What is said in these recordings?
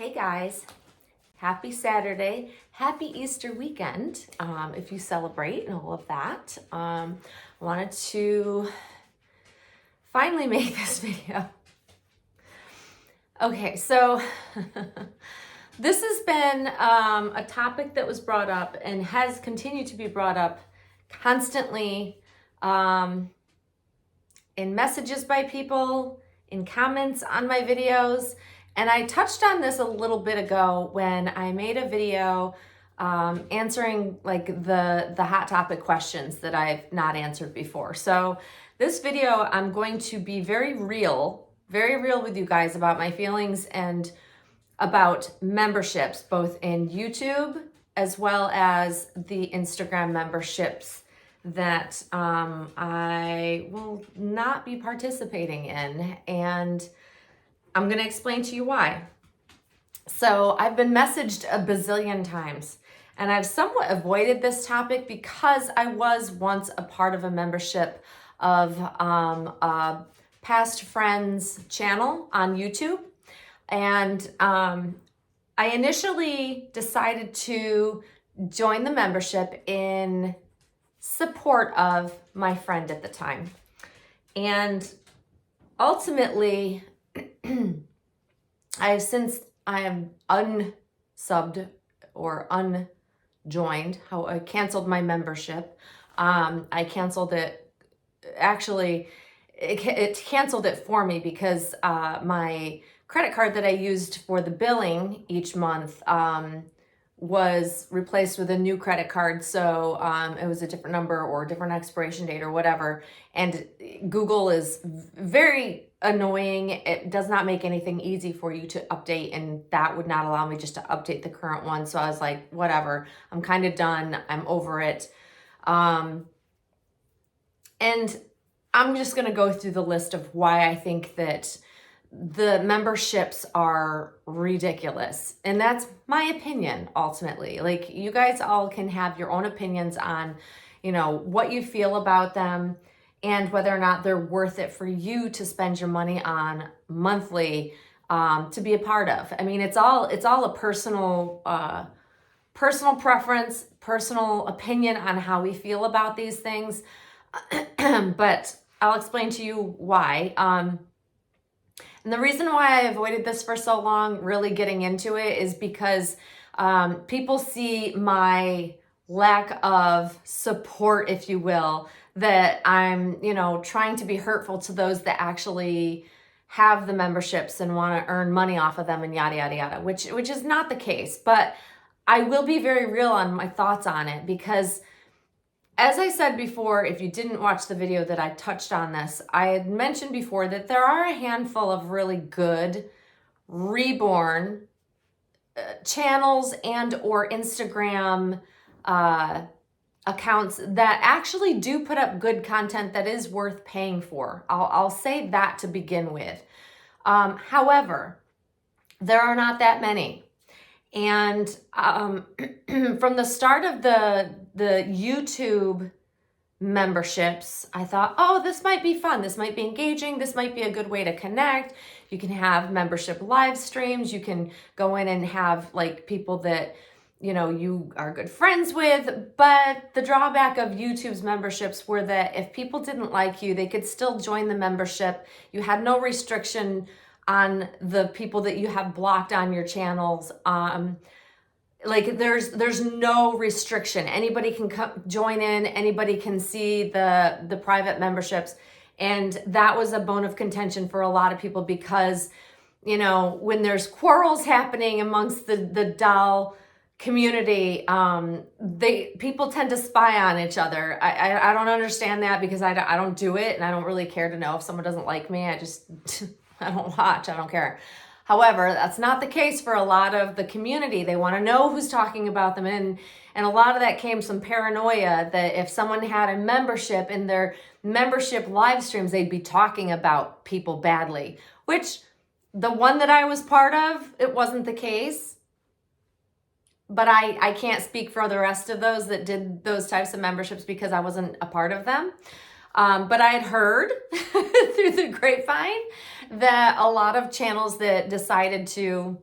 Hey guys, happy Saturday, happy Easter weekend if you celebrate and all of that. I wanted to finally make this video. Okay, so this has been a topic that was brought up and has continued to be brought up constantly in messages by people, in comments on my videos. And I touched on this a little bit ago when I made a video answering like the hot topic questions that I've not answered before. So this video, I'm going to be very real with you guys about my feelings and about memberships, both in YouTube as well as the Instagram memberships that I will not be participating in. And I'm going to explain to you why. So I've been messaged a bazillion times, and I've somewhat avoided this topic because I was once a part of a membership of a past friend's channel on YouTube. And I initially decided to join the membership in support of my friend at the time. And ultimately, I am unsubbed or unjoined. How I canceled my membership. I canceled it. Actually, it canceled it for me because my credit card that I used for the billing each month was replaced with a new credit card. So it was a different number or a different expiration date or whatever. And Google is very annoying. It does not make anything easy for you to update, and that would not allow me just to update the current one. So I was like, whatever, I'm kind of done. I'm over it. And I'm just going to go through the list of why I think that the memberships are ridiculous. And that's my opinion, ultimately. Like, you guys all can have your own opinions on, what you feel about them and whether or not they're worth it for you to spend your money on monthly to be a part of. I mean, it's all a personal preference, personal opinion on how we feel about these things. But I'll explain to you why. And the reason why I avoided this for so long, really getting into it, is because people see my lack of support, if you will, that I'm, trying to be hurtful to those that actually have the memberships and want to earn money off of them and yada, yada, yada, which is not the case. But I will be very real on my thoughts on it because, as I said before, if you didn't watch the video that I touched on this, I had mentioned before that there are a handful of really good reborn channels and or Instagram accounts that actually do put up good content that is worth paying for. I'll say that to begin with. However, there are not that many. And from the start of the YouTube memberships, I thought, oh, this might be fun. This might be engaging. This might be a good way to connect. You can have membership live streams. You can go in and have like people that, you are good friends with. But the drawback of YouTube's memberships were that if people didn't like you, they could still join the membership. You had no restriction on the people that you have blocked on your channels. Like there's no restriction. Anybody can come join in. Anybody can see the private memberships. And that was a bone of contention for a lot of people because, when there's quarrels happening amongst the doll community, people tend to spy on each other. I don't understand that because I don't do it, and I don't really care to know if someone doesn't like me. I don't watch. I don't care. However, that's not the case for a lot of the community. They want to know who's talking about them. And a lot of that came from paranoia that if someone had a membership in their membership live streams, they'd be talking about people badly, which the one that I was part of, it wasn't the case. But I can't speak for the rest of those that did those types of memberships because I wasn't a part of them. But I had heard through the grapevine that a lot of channels that decided to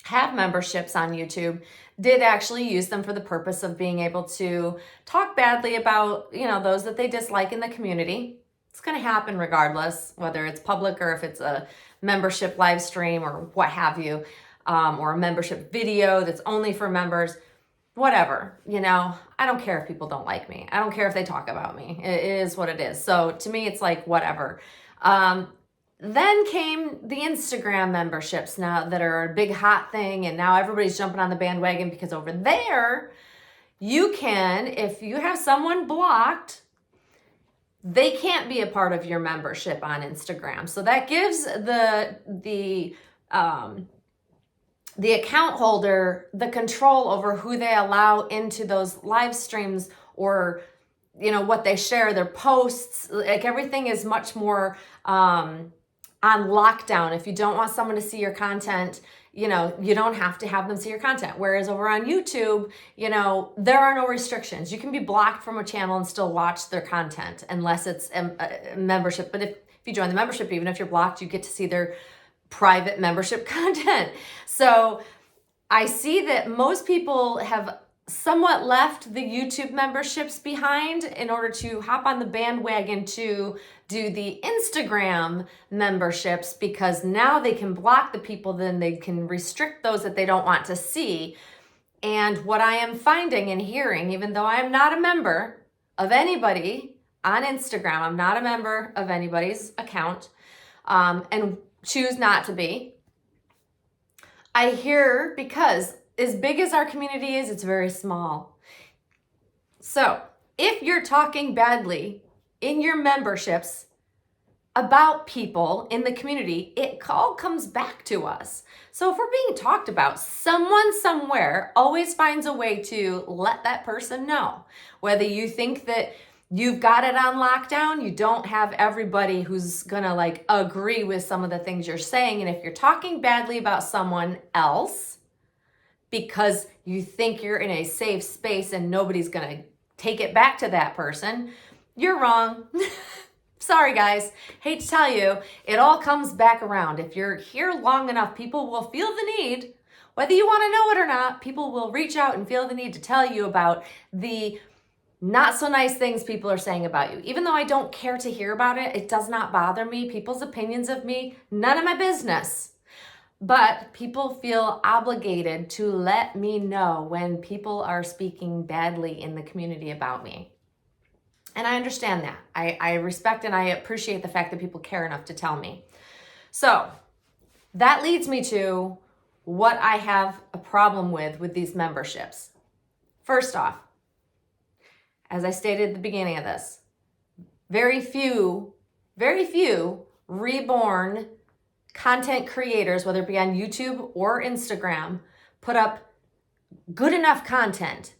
have memberships on YouTube did actually use them for the purpose of being able to talk badly about, those that they dislike in the community. It's going to happen regardless, whether it's public or if it's a membership live stream or what have you, or a membership video that's only for members, whatever. I don't care if people don't like me. I don't care if they talk about me. It is what it is. So to me, it's like, whatever. Then came the Instagram memberships now that are a big hot thing, and now everybody's jumping on the bandwagon because over there, you can, if you have someone blocked, they can't be a part of your membership on Instagram. So that gives the account holder the control over who they allow into those live streams or, what they share, their posts. Like everything is much more on lockdown. If you don't want someone to see your content, you don't have to have them see your content. Whereas over on YouTube, there are no restrictions. You can be blocked from a channel and still watch their content unless it's a membership. But if you join the membership, even if you're blocked, you get to see their private membership content. So I see that most people have somewhat left the YouTube memberships behind in order to hop on the bandwagon to do the Instagram memberships, because now they can block the people, then they can restrict those that they don't want to see. And what I am finding and hearing, even though I am not a member of anybody on Instagram, I'm not a member of anybody's account, and choose not to be, I hear, because as big as our community is, it's very small. So if you're talking badly in your memberships about people in the community, it all comes back to us. So if we're being talked about, someone somewhere always finds a way to let that person know. Whether you think that you've got it on lockdown, you don't have everybody who's gonna agree with some of the things you're saying. And if you're talking badly about someone else because you think you're in a safe space and nobody's gonna take it back to that person, you're wrong. Sorry guys, hate to tell you, it all comes back around. If you're here long enough, people will feel the need, whether you want to know it or not, people will reach out and feel the need to tell you about the not so nice things people are saying about you. Even though I don't care to hear about it, it does not bother me. People's opinions of me, none of my business. But people feel obligated to let me know when people are speaking badly in the community about me. And I understand that. I respect and I appreciate the fact that people care enough to tell me. So that leads me to what I have a problem with these memberships. First off, as I stated at the beginning of this, very few reborn content creators, whether it be on YouTube or Instagram, put up good enough content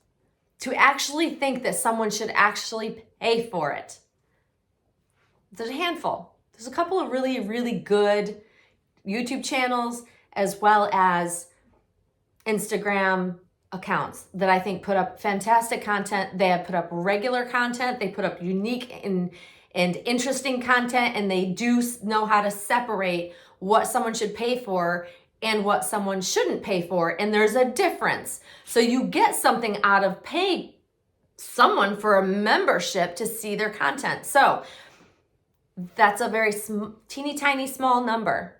to actually think that someone should actually pay for it. There's a handful. There's a couple of really, really good YouTube channels as well as Instagram accounts that I think put up fantastic content. They have put up regular content. They put up unique and interesting content, and they do know how to separate what someone should pay for and what someone shouldn't pay for. And there's a difference. So you get something out of paying someone for a membership to see their content. So that's a very teeny tiny small number.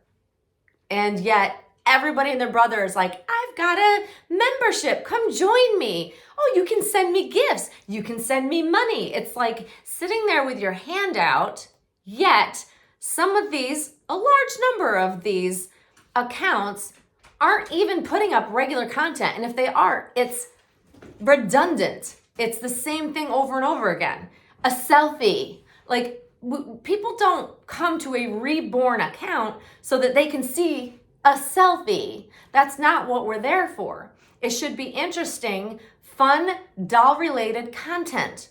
And yet everybody and their brother is like, I've got a membership. Come join me. Oh, you can send me gifts. You can send me money. It's like sitting there with your hand out, yet some of these, a large number of these accounts aren't even putting up regular content. And if they are, it's redundant. It's the same thing over and over again. A selfie. People don't come to a reborn account so that they can see a selfie. That's not what we're there for. It should be interesting, fun, doll-related content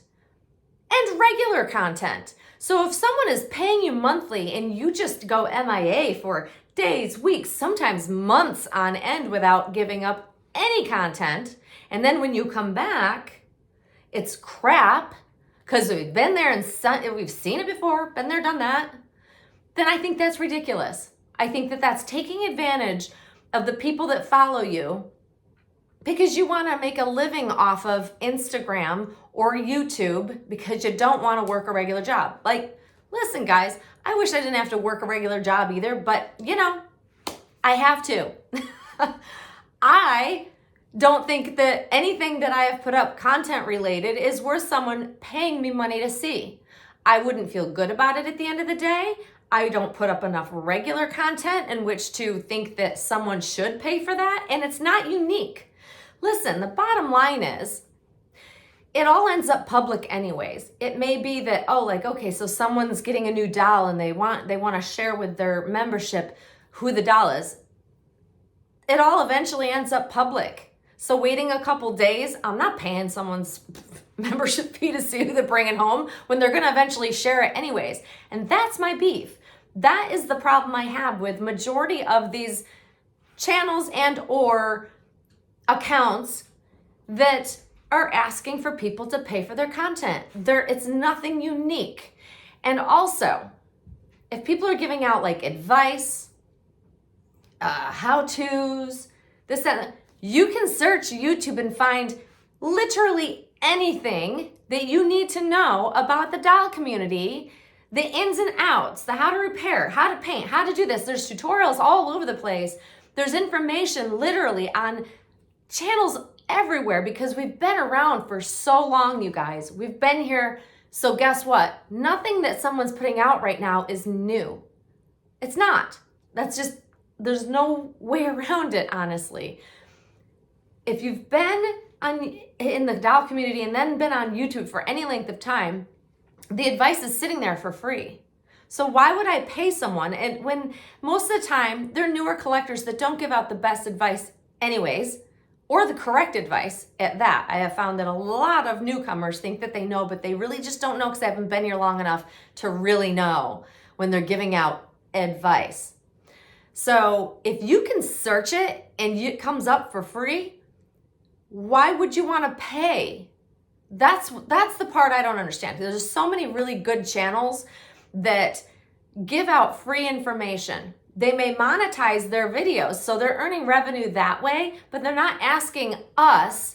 and regular content. So if someone is paying you monthly and you just go MIA for days, weeks, sometimes months on end without giving up any content, and then when you come back, it's crap because we've been there and we've seen it before, been there, done that, then I think that's ridiculous. I think that that's taking advantage of the people that follow you because you want to make a living off of Instagram or YouTube because you don't want to work a regular job. Like, listen, guys, I wish I didn't have to work a regular job either, but I have to. I don't think that anything that I have put up content related is worth someone paying me money to see. I wouldn't feel good about it at the end of the day. I don't put up enough regular content in which to think that someone should pay for that, and it's not unique. Listen, the bottom line is, it all ends up public anyways. It may be that, okay, so someone's getting a new doll and they want to share with their membership who the doll is. It all eventually ends up public. So waiting a couple days, I'm not paying someone's membership fee to see who they're bringing home when they're going to eventually share it anyways. And that's my beef. That is the problem I have with majority of these channels and or accounts that are asking for people to pay for their content. It's nothing unique. And also, if people are giving out like advice, how-tos, this, that, you can search YouTube and find literally anything that you need to know about the doll community, the ins and outs, the how to repair, how to paint, how to do this. There's tutorials all over the place. There's information literally on channels everywhere because we've been around for so long, you guys. We've been here. So guess what? Nothing that someone's putting out right now is new. It's not. There's no way around it, honestly. If you've been in the doll community and then been on YouTube for any length of time, the advice is sitting there for free. So why would I pay someone? And when most of the time, they're newer collectors that don't give out the best advice anyways, or the correct advice at that. I have found that a lot of newcomers think that they know, but they really just don't know because they haven't been here long enough to really know when they're giving out advice. So if you can search it and it comes up for free, why would you want to pay? That's the part I don't understand. There's so many really good channels that give out free information. They may monetize their videos, so they're earning revenue that way, but they're not asking us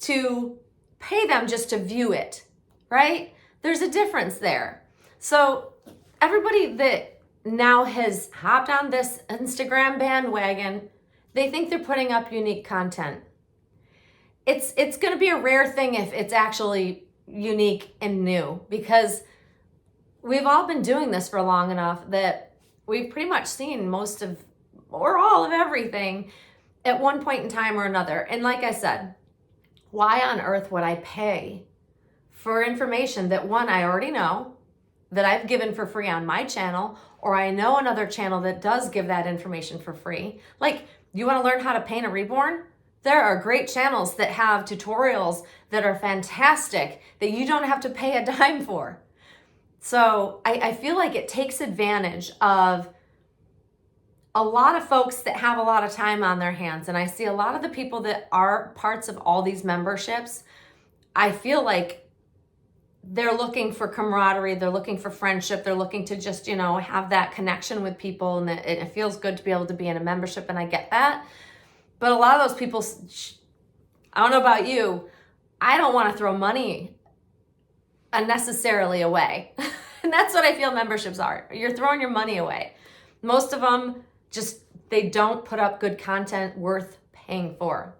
to pay them just to view it, right? There's a difference there. So everybody that now has hopped on this Instagram bandwagon, they think they're putting up unique content. It's going to be a rare thing if it's actually unique and new, because we've all been doing this for long enough that we've pretty much seen most of or all of everything at one point in time or another. And like I said, why on earth would I pay for information that, one, I already know, that I've given for free on my channel, or I know another channel that does give that information for free? Like, you want to learn how to paint a reborn? There are great channels that have tutorials that are fantastic that you don't have to pay a dime for. So I feel like it takes advantage of a lot of folks that have a lot of time on their hands. And I see a lot of the people that are parts of all these memberships, I feel like they're looking for camaraderie, they're looking for friendship, they're looking to just, have that connection with people, and it feels good to be able to be in a membership, and I get that. But a lot of those people, I don't know about you, I don't want to throw money unnecessarily away. And that's what I feel memberships are. You're throwing your money away. Most of them they don't put up good content worth paying for.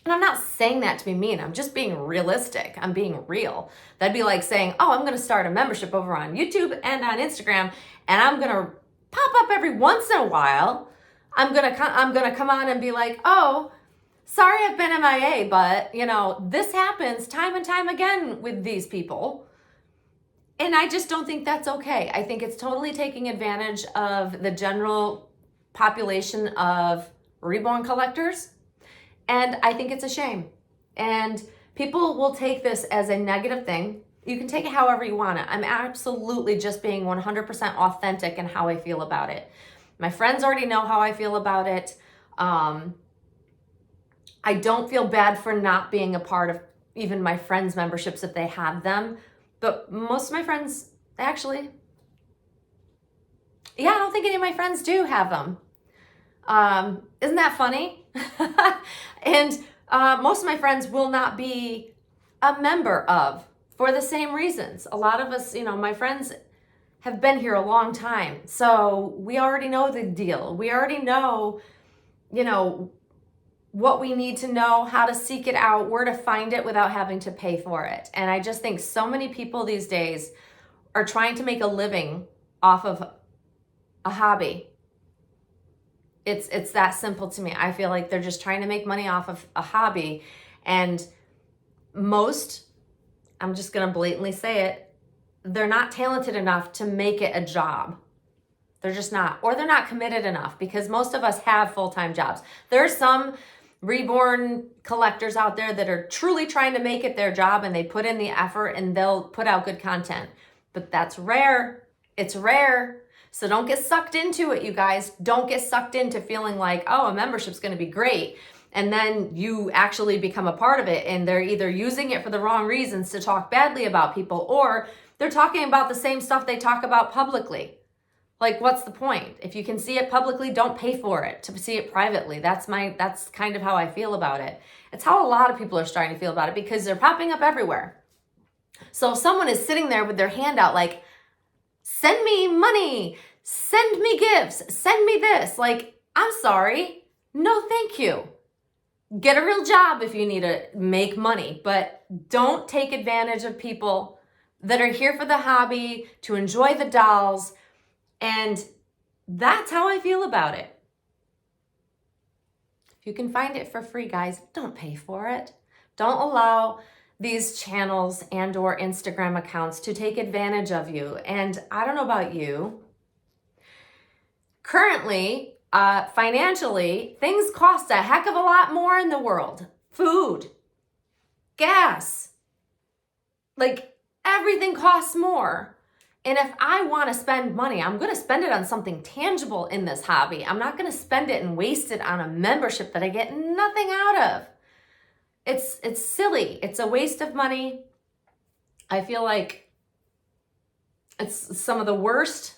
And I'm not saying that to be mean. I'm just being realistic. I'm being real. That'd be like saying, I'm going to start a membership over on YouTube and on Instagram, and I'm going to pop up every once in a while. I'm gonna come on and be like, sorry I've been MIA, but this happens time and time again with these people. And I just don't think that's okay. I think it's totally taking advantage of the general population of reborn collectors. And I think it's a shame. And people will take this as a negative thing. You can take it however you want it. I'm absolutely just being 100% authentic in how I feel about it. My friends already know how I feel about it. I don't feel bad for not being a part of even my friends' memberships if they have them. But most of my friends, actually, I don't think any of my friends do have them. Isn't that funny? And most of my friends will not be a member of for the same reasons. A lot of us, my friends have been here a long time. So we already know the deal. We already know, what we need to know, how to seek it out, where to find it without having to pay for it. And I just think so many people these days are trying to make a living off of a hobby. It's that simple to me. I feel like they're just trying to make money off of a hobby. And most, I'm just going to blatantly say it, they're not talented enough to make it a job. They're just not. Or they're not committed enough, because most of us have full-time jobs. There's some reborn collectors out there that are truly trying to make it their job, and they put in the effort and they'll put out good content. But that's rare. It's rare. So don't get sucked into it, you guys. Don't get sucked into feeling like, oh, a membership's going to be great. And then you actually become a part of it, and they're either using it for the wrong reasons to talk badly about people, or they're talking about the same stuff they talk about publicly. Like, what's the point? If you can see it publicly, don't pay for it to see it privately. That's kind of how I feel about it. It's how a lot of people are starting to feel about it, because they're popping up everywhere. So if someone is sitting there with their hand out like, send me money, send me gifts, send me this. Like, I'm sorry. No, thank you. Get a real job if you need to make money, but don't take advantage of people that are here for the hobby, to enjoy the dolls. And that's how I feel about it. If you can find it for free, guys, don't pay for it. Don't allow these channels and or Instagram accounts to take advantage of you. And I don't know about you. Currently, financially, things cost a heck of a lot more in the world. Food, gas, like everything costs more. And if I want to spend money, I'm going to spend it on something tangible in this hobby. I'm not going to spend it and waste it on a membership that I get nothing out of. It's silly. It's a waste of money. I feel like it's some of the worst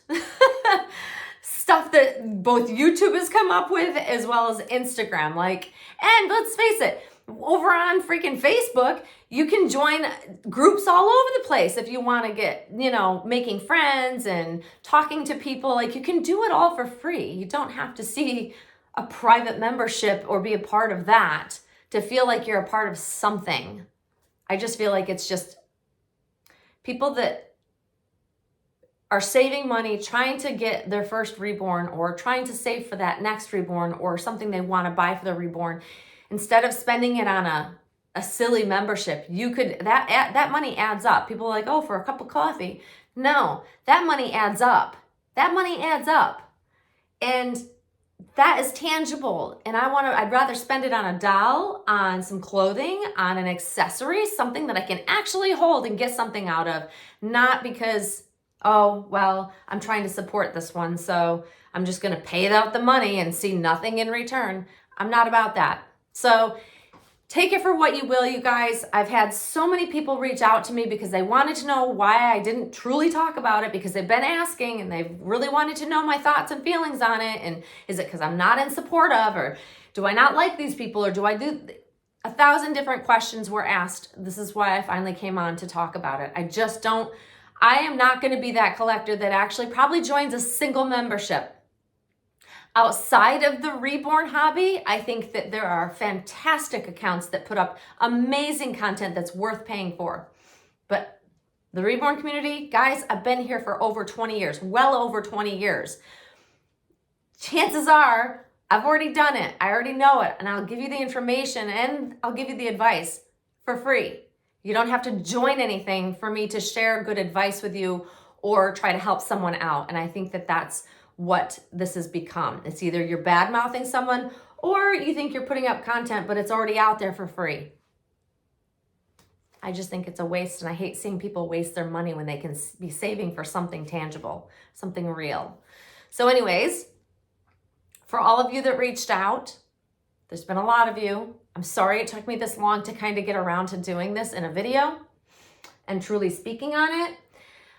stuff that both YouTube has come up with, as well as Instagram. And let's face it, over on freaking Facebook, you can join groups all over the place if you want to get, making friends and talking to people. Like, you can do it all for free. You don't have to see a private membership or be a part of that to feel like you're a part of something. I just feel like it's just people that are saving money, trying to get their first reborn, or trying to save for that next reborn, or something they want to buy for their reborn. Instead of spending it on a silly membership, that money adds up. People are like, oh, for a cup of coffee. No, that money adds up. That money adds up. And that is tangible. And I'd rather spend it on a doll, on some clothing, on an accessory, something that I can actually hold and get something out of. Not because, oh, well, I'm trying to support this one, so I'm just going to pay out the money and see nothing in return. I'm not about that. So take it for what you will, you guys. I've had so many people reach out to me because they wanted to know why I didn't truly talk about it, because they've been asking and they've really wanted to know my thoughts and feelings on it. And is it because I'm not in support of, or do I not like these people, or do I do 1,000 different questions were asked. This is why I finally came on to talk about it. I am not going to be that collector that actually probably joins a single membership. Outside of the reborn hobby, I think that there are fantastic accounts that put up amazing content that's worth paying for. But the reborn community, guys, I've been here for over 20 years, well over 20 years. Chances are I've already done it. I already know it. And I'll give you the information and I'll give you the advice for free. You don't have to join anything for me to share good advice with you or try to help someone out. And I think that that's what this has become. It's either you're bad-mouthing someone or you think you're putting up content, but it's already out there for free. I just think it's a waste, and I hate seeing people waste their money when they can be saving for something tangible, something real. So anyways, for all of you that reached out, there's been a lot of you. I'm sorry it took me this long to kind of get around to doing this in a video and truly speaking on it.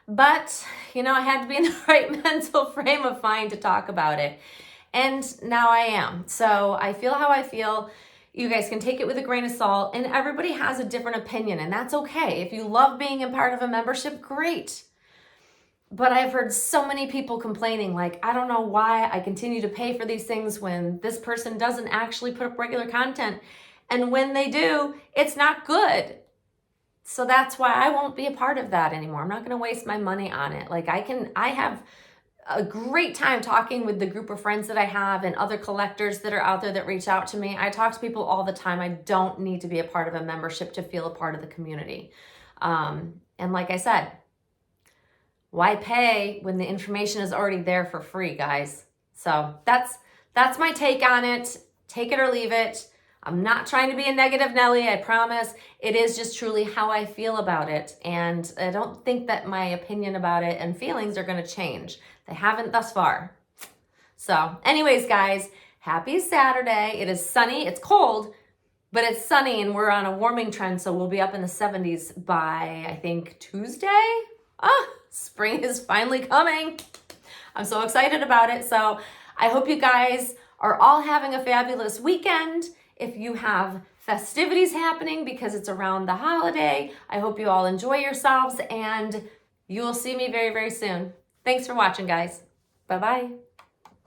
But, I had to be in the right mental frame of mind to talk about it. And now I am. So I feel how I feel. You guys can take it with a grain of salt, and everybody has a different opinion, and that's okay. If you love being a part of a membership, great. But I've heard so many people complaining, like, I don't know why I continue to pay for these things when this person doesn't actually put up regular content. And when they do, it's not good. So that's why I won't be a part of that anymore. I'm not going to waste my money on it. Like, I have a great time talking with the group of friends that I have and other collectors that are out there that reach out to me. I talk to people all the time. I don't need to be a part of a membership to feel a part of the community. And like I said, why pay when the information is already there for free, guys? So that's my take on it. Take it or leave it. I'm not trying to be a negative Nelly, I promise. It is just truly how I feel about it. And I don't think that my opinion about it and feelings are going to change. They haven't thus far. So anyways, guys, happy Saturday. It is sunny. It's cold, but it's sunny, and we're on a warming trend, so we'll be up in the 70s by, I think, Tuesday. Spring is finally coming. I'm so excited about it. So I hope you guys are all having a fabulous weekend. If you have festivities happening because it's around the holiday, I hope you all enjoy yourselves, and you will see me very, very soon. Thanks for watching, guys. Bye-bye.